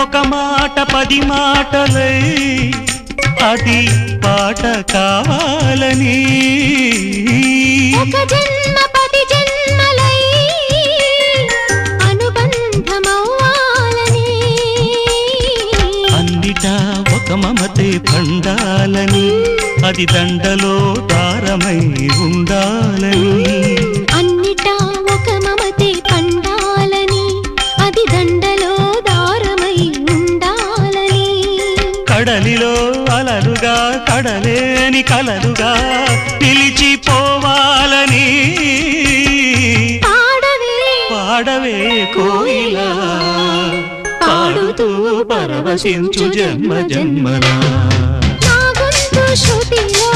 ఒక మాట 10 మాటలై అది పాట కావాలని ఒక జన్మ 10 జన్మలై అనుబంధమవ్వాలని అన్నిటా ఒక మమతే పండాలని అది దండలో దారమై ఉండాలని అన్నిటా ఒక మమతే పండాలని అది దండలో దారమై ఉండాలని కడలిలో అలలుగా కడలేని కలలుగా నిలిచిపోవాలని పాడవే కోయిలా పాడుతూ పరవశించు జన్మ జన్మలా నా గొంతు శృతిలో